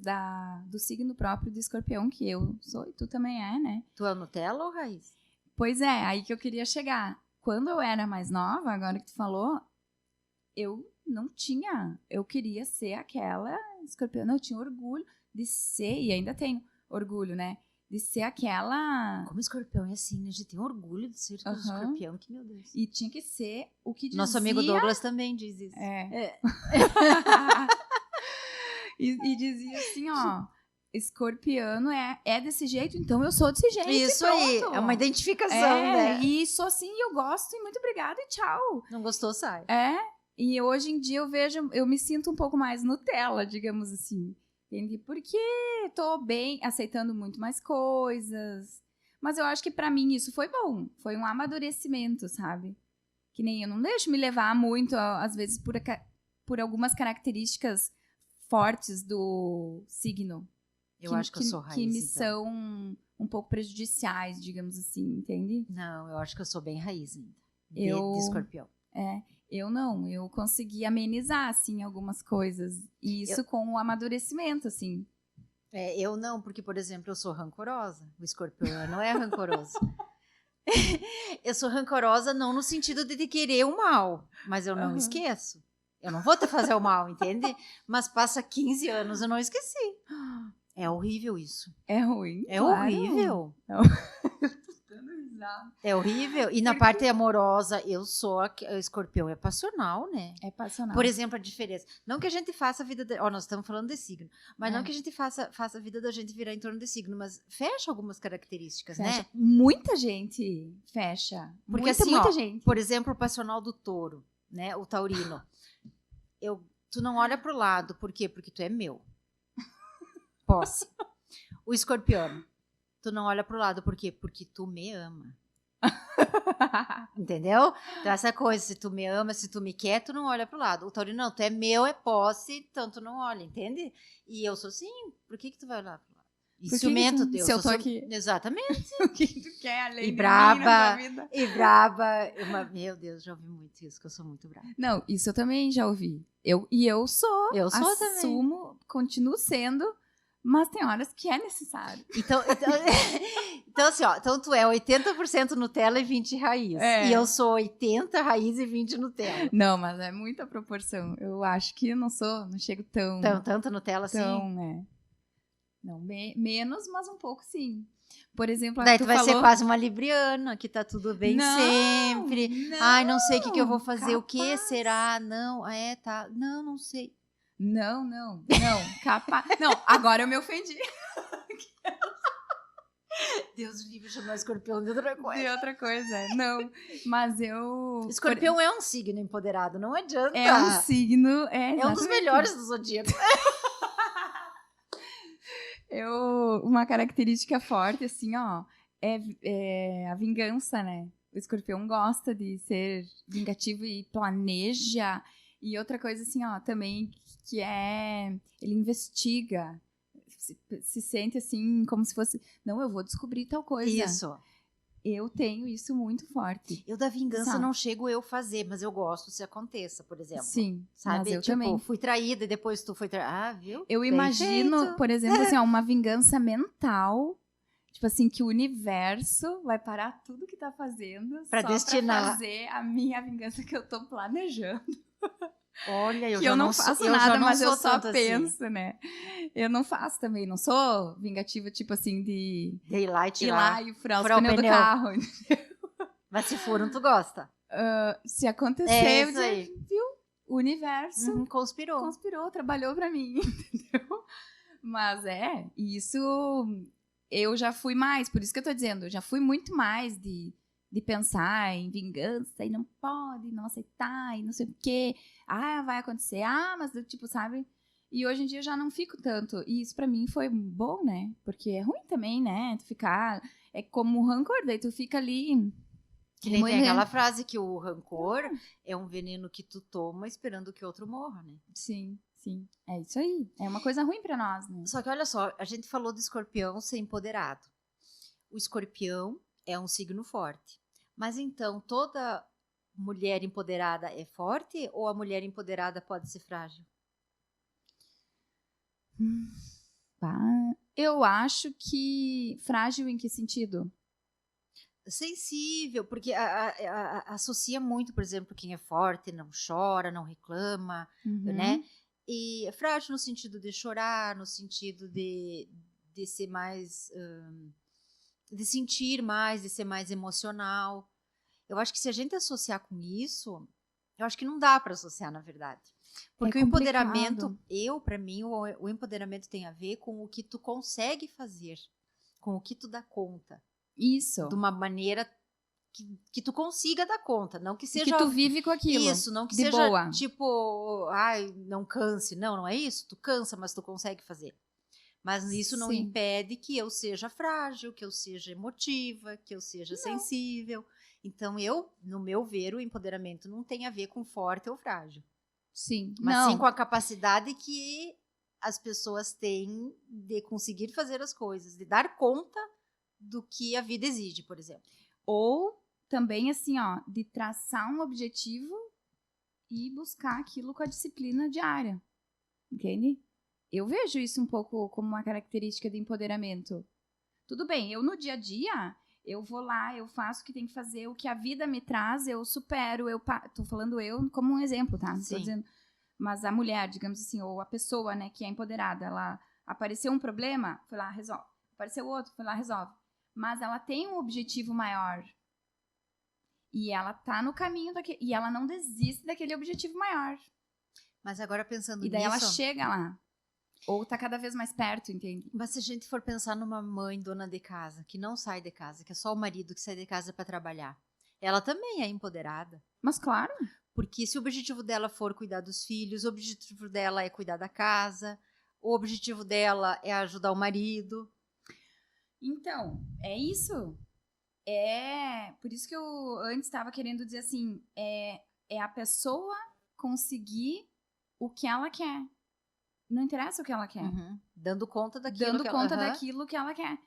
S1: do signo próprio do escorpião, que eu sou e tu também é, né?
S2: Tu é Nutella ou raiz?
S1: Pois é, aí que eu queria chegar. Quando eu era mais nova, agora que tu falou, eu não tinha. Eu queria ser aquela escorpiana, eu tinha orgulho de ser, e ainda tenho orgulho, né? De ser aquela...
S2: Como escorpião é assim, né? A gente tem orgulho de ser escorpião, que meu Deus.
S1: E tinha que ser o que dizia...
S2: Nosso amigo Douglas também diz isso.
S1: E dizia assim, escorpiano é desse jeito, então eu sou desse jeito.
S2: Isso aí, é uma identificação, né?
S1: E sou assim, eu gosto, e muito obrigada, e tchau.
S2: Não gostou, sai.
S1: E hoje em dia eu me sinto um pouco mais Nutella, digamos assim. Entende? Porque tô bem, aceitando muito mais coisas. Mas eu acho que pra mim isso foi bom. Foi um amadurecimento, sabe? Que nem eu não deixo me levar muito, às vezes, por algumas características fortes do signo.
S2: Eu acho que eu sou raiz,
S1: que me são um pouco prejudiciais, digamos assim, entende?
S2: Não, eu acho que eu sou bem raiz ainda. De escorpião.
S1: Eu não, eu consegui amenizar, assim, algumas coisas. E isso com o amadurecimento, assim.
S2: Eu não, porque, por exemplo, eu sou rancorosa. O escorpião não é rancoroso. Eu sou rancorosa não no sentido de querer o mal, mas eu não esqueço. Eu não vou te fazer o mal, entende? Mas passa 15 anos, eu não esqueci. É horrível isso.
S1: É ruim.
S2: É
S1: claro.
S2: horrível. É horrível. E na parte amorosa, eu sou escorpião, é passional, né?
S1: É passional.
S2: Por exemplo, a diferença. Não que a gente faça a vida... nós estamos falando de signo. Mas não que a gente faça a vida da gente virar em torno de signo. Mas fecha algumas características,
S1: fecha.
S2: né?
S1: Muita gente fecha.
S2: Porque
S1: muita gente.
S2: Por exemplo, o passional do touro, né? O taurino. Tu não olha pro lado. Por quê? Porque tu é meu. Posse. O escorpião. Tu não olha pro lado, por quê? Porque tu me ama. Entendeu? Então, essa coisa, se tu me ama, se tu me quer, tu não olha pro lado. O taurino, não, tu é meu, é posse, então tu não olha, entende? E eu sou assim, por que tu vai olhar pro lado? E ciumento,
S1: se eu tô aqui.
S2: Exatamente.
S1: O que tu quer, além
S2: E
S1: de
S2: braba,
S1: mim na tua vida?
S2: e braba. Meu Deus, já ouvi muito isso, que eu sou muito brava.
S1: Não, isso eu também já ouvi. Eu sou.
S2: Eu sou
S1: assumo, também. Continuo sendo. Mas tem horas que é necessário.
S2: Então assim, ó. Então tu é 80% Nutella e 20 raiz. E eu sou 80 raiz e 20 Nutella.
S1: Não, mas é muita proporção. Eu acho que não chego tão...
S2: Tanto Nutella assim?
S1: Não, menos, mas um pouco sim. Por exemplo,
S2: daí tu vai ser quase uma libriana, que tá tudo bem sempre.
S1: Não,
S2: ai, não sei o que eu vou fazer. Capaz. O que será? Não, tá. Não sei.
S1: Não, capaz. Não, agora eu me ofendi.
S2: Deus livre, chamar escorpião de outra coisa.
S1: De outra coisa, não. Mas eu...
S2: Escorpião é um signo empoderado, não adianta.
S1: É um signo... É
S2: um dos melhores do zodíaco.
S1: Uma característica forte, assim, ó, é a vingança, né? O escorpião gosta de ser vingativo e planeja. E outra coisa, assim, ó, também, que ele investiga, se sente, assim, como se fosse, não, eu vou descobrir tal coisa.
S2: Isso.
S1: Eu tenho isso muito forte.
S2: Eu da vingança não chego eu fazer, mas eu gosto se aconteça, por exemplo.
S1: Sim,
S2: sabe?
S1: Mas eu
S2: tipo,
S1: também.
S2: Fui traída e depois tu foi traída. Viu?
S1: Eu imagino, por exemplo, assim, ó, uma vingança mental. Tipo assim, que o universo vai parar tudo que tá fazendo
S2: pra destinar.
S1: Pra fazer a minha vingança que eu tô planejando.
S2: Olha,
S1: eu não faço nada, mas eu só penso, assim. Né? Eu não faço também, não sou vingativa, tipo assim, de
S2: ir lá
S1: e furar os pneus do carro.
S2: Mas se foram, tu gosta?
S1: Se acontecer, viu? O universo
S2: conspirou,
S1: trabalhou pra mim, entendeu? Mas isso eu já fui mais, por isso que eu tô dizendo, eu já fui muito mais de pensar em vingança e não pode, não aceitar e não sei o quê. Vai acontecer. Mas tipo, sabe? E hoje em dia eu já não fico tanto. E isso pra mim foi bom, né? Porque é ruim também, né? Tu ficar... É como o rancor, daí tu fica ali...
S2: Que nem tem aquela frase que o rancor é um veneno que tu toma esperando que outro morra, né?
S1: Sim. É isso aí. É uma coisa ruim pra nós, né?
S2: Só que olha só, a gente falou do escorpião ser empoderado. O escorpião é um signo forte. Mas então, toda mulher empoderada é forte ou a mulher empoderada pode ser frágil?
S1: Eu acho que... Frágil em que sentido?
S2: Sensível, porque associa muito, por exemplo, quem é forte, não chora, não reclama, né? E é frágil no sentido de chorar, no sentido de ser mais... de sentir mais, de ser mais emocional. Eu acho que se a gente associar com isso, eu acho que não dá para associar, na verdade. Porque o empoderamento, para mim, o empoderamento tem a ver com o que tu consegue fazer, com o que tu dá conta.
S1: Isso.
S2: De uma maneira que tu consiga dar conta, não que seja...
S1: Que tu vive com aquilo.
S2: Isso, não que seja boa. Tipo, não canse. Não é isso. Tu cansa, mas tu consegue fazer. Mas isso não impede que eu seja frágil, que eu seja emotiva, que eu seja sensível. Então, no meu ver, o empoderamento não tem a ver com forte ou frágil.
S1: Sim.
S2: Mas sim com a capacidade que as pessoas têm de conseguir fazer as coisas, de dar conta do que a vida exige, por exemplo.
S1: Ou também, assim, ó, de traçar um objetivo e buscar aquilo com a disciplina diária. Entende? Eu vejo isso um pouco como uma característica de empoderamento. Tudo bem, eu no dia a dia, eu vou lá, eu faço o que tem que fazer, o que a vida me traz, eu supero, tô falando eu como um exemplo, tá? Não tô dizendo, mas a mulher, digamos assim, ou a pessoa, né, que é empoderada, ela Apareceu um problema, foi lá, resolve. Apareceu outro, foi lá, resolve. Mas ela tem um objetivo maior. E ela tá no caminho daquele... E ela não desiste daquele objetivo maior.
S2: Mas agora pensando
S1: E daí
S2: nisso...
S1: ela chega lá. Ou tá cada vez mais perto, entende?
S2: Mas se a gente for pensar numa mãe dona de casa, que não sai de casa, que é só o marido que sai de casa para trabalhar, ela também é empoderada.
S1: Mas claro.
S2: Porque se o objetivo dela for cuidar dos filhos, o objetivo dela é cuidar da casa, o objetivo dela é ajudar o marido.
S1: Então, é isso. Por isso que eu antes estava querendo dizer assim, é a pessoa conseguir o que ela quer. Não interessa o que ela quer.
S2: Uhum. Dando conta daquilo
S1: daquilo que ela quer.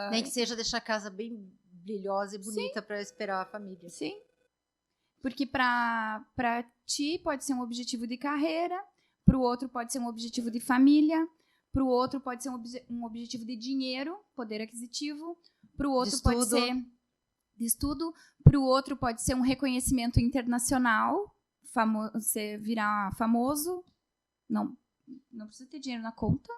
S2: Nem que seja deixar a casa bem brilhosa e bonita para esperar a família.
S1: Sim. Porque para ti pode ser um objetivo de carreira, para o outro pode ser um objetivo de família, para o outro pode ser um objetivo de dinheiro, poder aquisitivo, para o outro pode ser de estudo, para o outro pode ser um reconhecimento internacional, você virar famoso. Não precisa ter dinheiro na conta,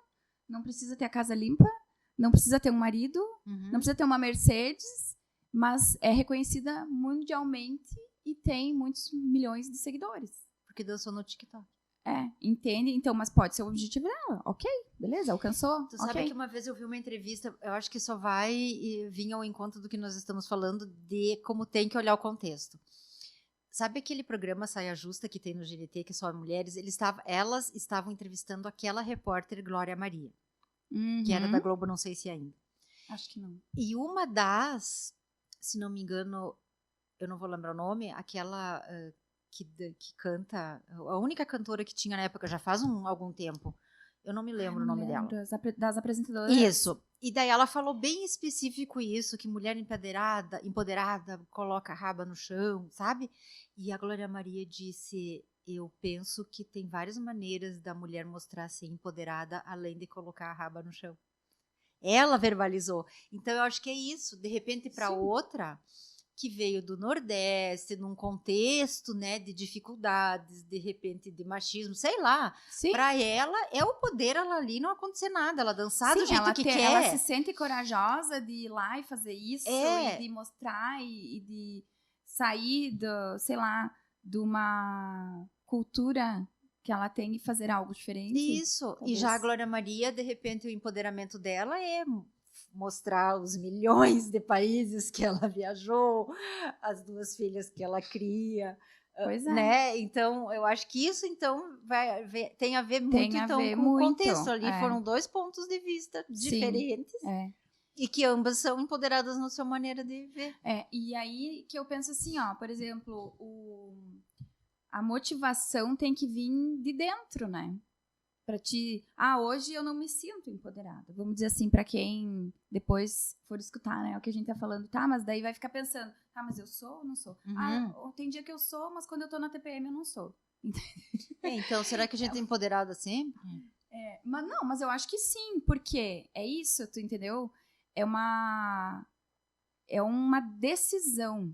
S1: não precisa ter a casa limpa, não precisa ter um marido, não precisa ter uma Mercedes, mas é reconhecida mundialmente e tem muitos milhões de seguidores.
S2: Porque dançou no TikTok.
S1: Entende? Então, mas pode ser o objetivo dela. Ok, beleza, alcançou.
S2: Tu sabe que uma vez eu vi uma entrevista, eu acho que só vai vir ao encontro do que nós estamos falando, de como tem que olhar o contexto. Sabe aquele programa Saia Justa que tem no GNT, que só mulheres? Elas estavam entrevistando aquela repórter Glória Maria, que era da Globo, não sei se ainda.
S1: Acho que não.
S2: E uma das, se não me engano, eu não vou lembrar o nome, aquela que canta, a única cantora que tinha na época, já faz algum tempo, eu não me lembro o nome dela.
S1: Das apresentadoras.
S2: Isso. E daí ela falou bem específico isso, que mulher empoderada coloca a raba no chão, sabe? E a Glória Maria disse, eu penso que tem várias maneiras da mulher mostrar ser empoderada, além de colocar a raba no chão. Ela verbalizou. Então, eu acho que é isso. De repente, para outra, que veio do Nordeste, num contexto, né, de dificuldades, de repente de machismo, sei lá. Para ela, é o poder ela ali não acontecer nada, ela dançar do jeito que quer.
S1: Ela se sente corajosa de ir lá e fazer isso, e de mostrar, e de sair, sei lá, de uma cultura que ela tem e fazer algo diferente.
S2: Isso, talvez. E já a Glória Maria, de repente, o empoderamento dela é mostrar os milhões de países que ela viajou, as 2 filhas que ela cria,
S1: pois é.
S2: Né? Então, eu acho que isso então tem a ver muito com o contexto ali. Foram 2 pontos de vista diferentes. E que ambas são empoderadas na sua maneira de ver.
S1: E aí que eu penso assim, ó, por exemplo, a motivação tem que vir de dentro, né? Para ti, hoje eu não me sinto empoderada. Vamos dizer assim, para quem depois for escutar, né, o que a gente tá falando, mas daí vai ficar pensando, mas eu sou ou não sou? Tem dia que eu sou, mas quando eu tô na TPM eu não sou.
S2: Então, será que a gente é empoderada sempre?
S1: Mas eu acho que sim, porque é isso, tu entendeu? É uma decisão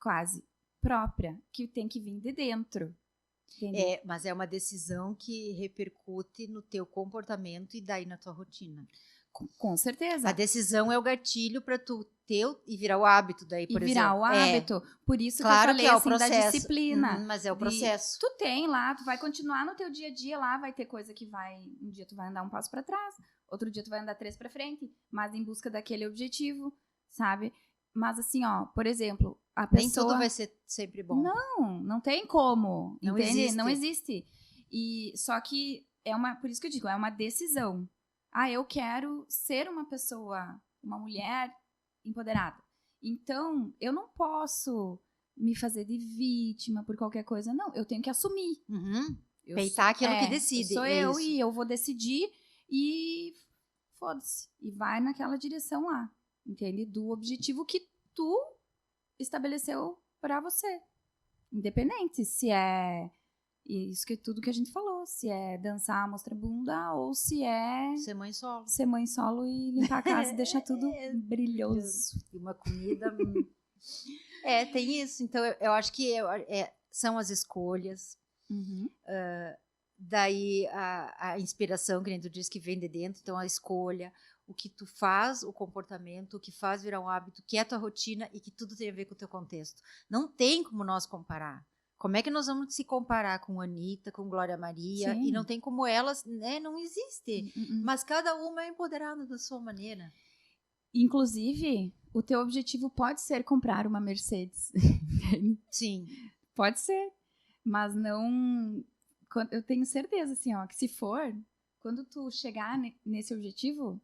S1: quase própria que tem que vir de dentro.
S2: Mas é uma decisão que repercute no teu comportamento e daí na tua rotina.
S1: Com certeza.
S2: A decisão é o gatilho para tu ter e virar o hábito daí, por exemplo. E virar
S1: o hábito. Por isso
S2: claro
S1: que eu falei
S2: que
S1: assim, da disciplina.
S2: Mas é o processo.
S1: Tu tem lá, tu vai continuar no teu dia a dia lá, vai ter coisa que um dia tu vai andar um passo para trás, outro dia tu vai andar 3 para frente, mas em busca daquele objetivo, sabe? Mas assim, ó, por exemplo, a pessoa...
S2: Nem tudo vai ser sempre bom.
S1: Não tem como,
S2: não
S1: entende?
S2: Existe.
S1: Não existe. E só que por isso que eu digo, é uma decisão. Eu quero ser uma pessoa, uma mulher empoderada. Então, eu não posso me fazer de vítima por qualquer coisa. Não, eu tenho que assumir.
S2: Peitar aquilo que decide.
S1: Sou eu e eu vou decidir e foda-se. E vai naquela direção lá. Entende? Do objetivo que tu estabeleceu para você. Independente se é isso que tudo que a gente falou, se é dançar, mostrar bunda, ou se é
S2: ser mãe solo.
S1: Ser mãe solo e limpar a casa e deixar tudo brilhoso.
S2: E uma comida. Tem isso. Então, eu acho que são as escolhas. Daí a inspiração, que nem tu diz, que vem de dentro, então a escolha, o que tu faz, o comportamento, o que faz virar um hábito, o que é a tua rotina e que tudo tem a ver com o teu contexto. Não tem como nós comparar. Como é que nós vamos se comparar com Anitta, com Glória Maria?
S1: Sim.
S2: E não tem como elas, né? Não existe. Mas cada uma é empoderada da sua maneira.
S1: Inclusive, o teu objetivo pode ser comprar uma Mercedes.
S2: Sim.
S1: Pode ser. Mas não... Eu tenho certeza, assim, ó, que se for, quando tu chegar nesse objetivo,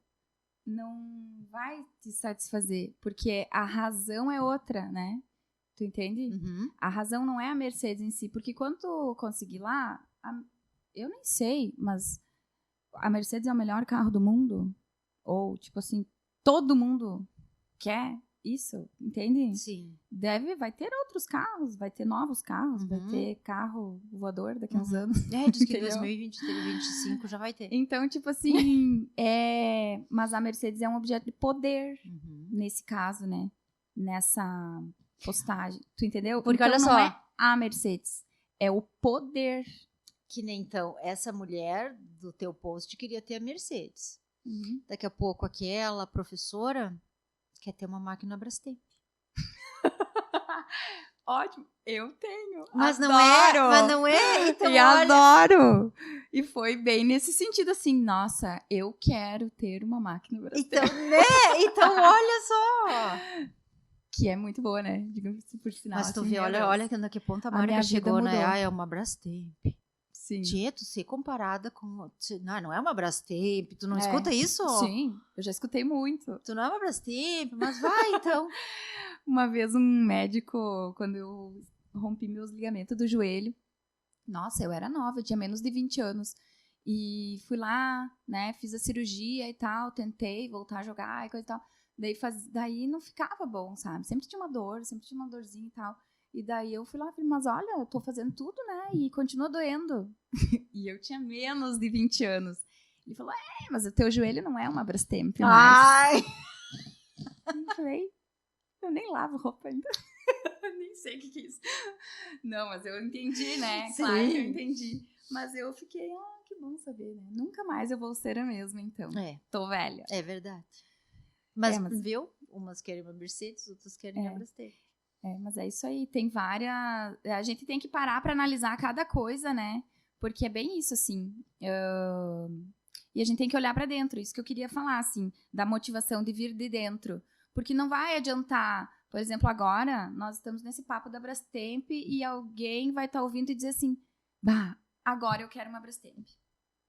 S1: não vai te satisfazer. Porque a razão é outra, né? Tu entende?
S2: Uhum.
S1: A razão não é a Mercedes em si. Porque quando tu conseguir lá, eu nem sei, mas a Mercedes é o melhor carro do mundo? Ou, tipo assim, todo mundo quer isso, entende?
S2: Sim.
S1: Vai ter outros carros, vai ter novos carros, vai ter carro voador daqui a uns anos.
S2: Diz que em 2023, 2025 já vai ter.
S1: Então, tipo assim, mas a Mercedes é um objeto de poder, nesse caso, né? Nessa postagem, tu entendeu?
S2: Porque
S1: então,
S2: olha
S1: não
S2: só,
S1: é a Mercedes, é o poder.
S2: Que nem então, essa mulher do teu post queria ter a Mercedes. Daqui a pouco aquela professora quer ter uma máquina Brastemp.
S1: Ótimo, eu tenho.
S2: Mas
S1: adoro.
S2: não é. Então,
S1: e
S2: olha...
S1: adoro. E foi bem nesse sentido, assim, nossa, eu quero ter uma máquina Brastemp.
S2: Então, né? Então, olha só.
S1: Que é muito boa, né? Digamos por sinal.
S2: Mas tu
S1: assim,
S2: vê, olha que ponto a marca chegou, né? Ah, é uma Brastemp.
S1: Sim.
S2: Tia, tu ser comparada com... Não é uma Brastemp. Tu não escuta isso?
S1: Sim, eu já escutei muito.
S2: Tu não é uma Brastemp, mas vai, então.
S1: Uma vez um médico, quando eu rompi meus ligamentos do joelho, nossa, eu era nova, eu tinha menos de 20 anos. E fui lá, né, fiz a cirurgia e tal, tentei voltar a jogar e coisa e tal. Daí não ficava bom, sabe? Sempre tinha uma dor, sempre tinha uma dorzinha e tal. E daí eu fui lá e falei, mas olha, eu tô fazendo tudo, né? E continua doendo. E eu tinha menos de 20 anos. Ele falou, mas o teu joelho não é uma Brastemp mais.
S2: Ai!
S1: Eu falei, eu nem lavo roupa ainda. Nem sei o que é isso. Não, mas eu entendi, né?
S2: Sim.
S1: Claro que eu entendi. Mas eu fiquei, que bom saber, né? Nunca mais eu vou ser a mesma, então. Tô velha.
S2: É verdade. Mas viu? Umas querem uma Mercedes, outras querem a Brastemp.
S1: Mas é isso aí. Tem várias... A gente tem que parar pra analisar cada coisa, né? Porque é bem isso, assim. E a gente tem que olhar pra dentro. Isso que eu queria falar, assim. Da motivação de vir de dentro. Porque não vai adiantar... Por exemplo, agora, nós estamos nesse papo da Brastemp e alguém vai estar ouvindo e dizer assim, bah, agora eu quero uma Brastemp.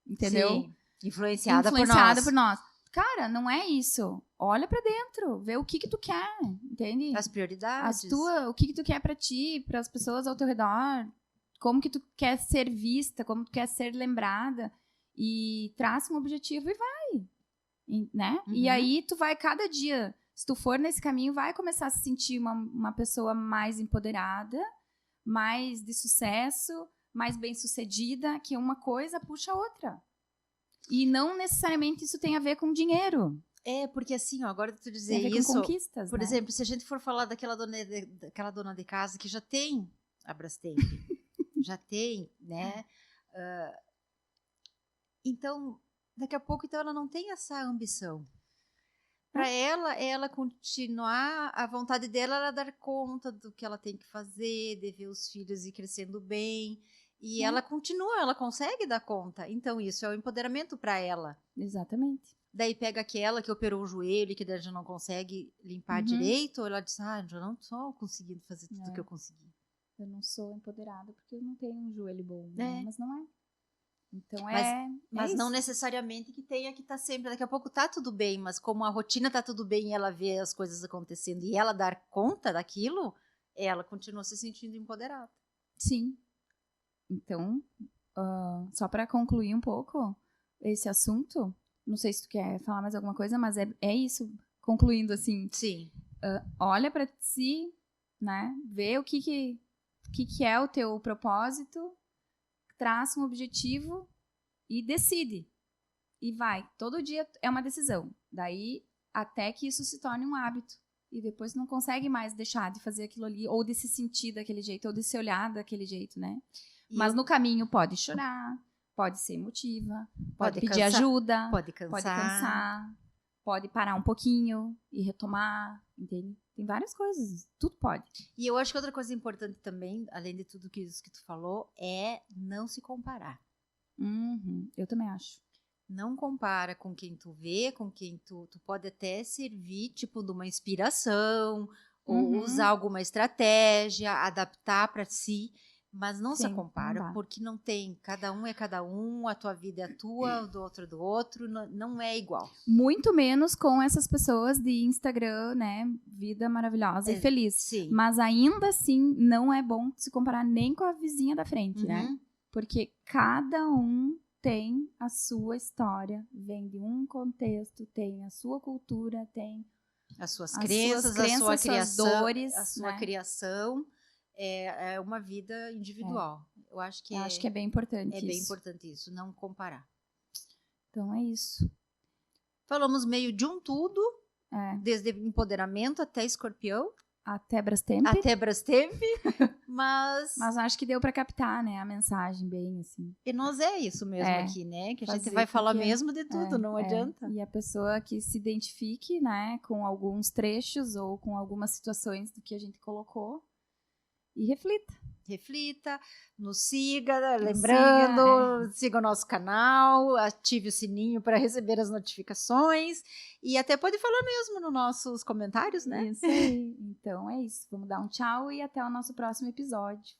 S1: Entendeu?
S2: Sim. Influenciada por nós.
S1: Cara, não é isso. Olha pra dentro, vê o que tu quer, entende?
S2: As prioridades.
S1: O que tu quer pra ti, pras pessoas ao teu redor, como que tu quer ser vista, como tu quer ser lembrada, e traça um objetivo e vai, né? E aí tu vai cada dia, se tu for nesse caminho, vai começar a se sentir uma pessoa mais empoderada, mais de sucesso, mais bem-sucedida, que uma coisa puxa a outra. E não necessariamente isso tem a ver com dinheiro.
S2: Porque assim, agora tu dizer
S1: tem a ver
S2: isso...
S1: com conquistas,
S2: por
S1: né?
S2: exemplo, se a gente for falar daquela dona de casa que já tem a Brastemp, já tem, né? Então, daqui a pouco, então, ela não tem essa ambição. Para ela continuar, a vontade dela era dar conta do que ela tem que fazer, de ver os filhos ir crescendo bem... E ela continua, ela consegue dar conta. Então, isso é o empoderamento para ela.
S1: Exatamente.
S2: Daí pega aquela que operou o joelho e que já não consegue limpar direito, ou ela diz, já não estou conseguindo fazer tudo que eu consegui.
S1: Eu não sou empoderada porque eu não tenho um joelho bom. Né? Mas não é. Então
S2: mas não necessariamente que tenha que estar sempre. Daqui a pouco tá tudo bem, mas como a rotina tá tudo bem e ela vê as coisas acontecendo e ela dar conta daquilo, ela continua se sentindo empoderada.
S1: Sim. Então, só para concluir um pouco esse assunto, não sei se tu quer falar mais alguma coisa, mas é isso, concluindo assim.
S2: Sim.
S1: Olha para si, né? Vê o que é o teu propósito, traça um objetivo e decide. E vai. Todo dia é uma decisão. Daí, até que isso se torne um hábito. E depois não consegue mais deixar de fazer aquilo ali, ou de se sentir daquele jeito, ou de se olhar daquele jeito, né? Mas no caminho pode chorar, pode ser emotiva, pode
S2: Pode
S1: pedir
S2: cansar,
S1: ajuda,
S2: Pode
S1: pode
S2: cansar.
S1: cansar, pode parar um pouquinho e retomar, entende? Tem várias coisas, tudo pode.
S2: E eu acho que outra coisa importante também, além de tudo isso que tu falou, é não se comparar.
S1: Uhum, eu também acho.
S2: Não compara com quem tu vê, com quem tu pode até servir, tipo, de uma inspiração, ou
S1: Uhum.
S2: usar alguma estratégia, adaptar para si, mas não se
S1: Sim, não
S2: compara,
S1: dá.
S2: porque não tem, cada um é cada um, a tua vida é a tua, do outro é do outro, não é igual.
S1: Muito menos com essas pessoas de Instagram, né? Vida maravilhosa e feliz.
S2: Sim.
S1: Mas ainda assim, não é bom se comparar nem com a vizinha da frente, né?
S2: Uhum.
S1: Porque cada um tem a sua história, vem de um contexto, tem a sua cultura, tem
S2: As suas
S1: as
S2: crenças,
S1: suas
S2: a sua
S1: suas
S2: criação,
S1: dores,
S2: a sua
S1: né?
S2: criação é uma vida individual. Eu acho que
S1: Eu acho que é bem importante
S2: é bem
S1: isso.
S2: importante isso, não comparar.
S1: Então é isso.
S2: Falamos meio de um tudo,
S1: É.
S2: desde empoderamento até escorpião,
S1: Até Brastemp.
S2: até Brastemp, mas
S1: acho que deu pra captar, né, a mensagem bem, assim.
S2: e nós é isso mesmo
S1: É,
S2: aqui, né? Que a gente
S1: fazer
S2: vai
S1: com
S2: falar
S1: que-
S2: mesmo de tudo, não
S1: É,
S2: adianta.
S1: E a pessoa que se identifique, né, com alguns trechos ou com algumas situações do que a gente colocou e reflita.
S2: Reflita, nos siga, lembrando, siga o nosso canal, ative o sininho para receber as notificações e até pode falar mesmo nos nossos comentários, né?
S1: Isso aí. Então é isso. Vamos dar um tchau e até o nosso próximo episódio.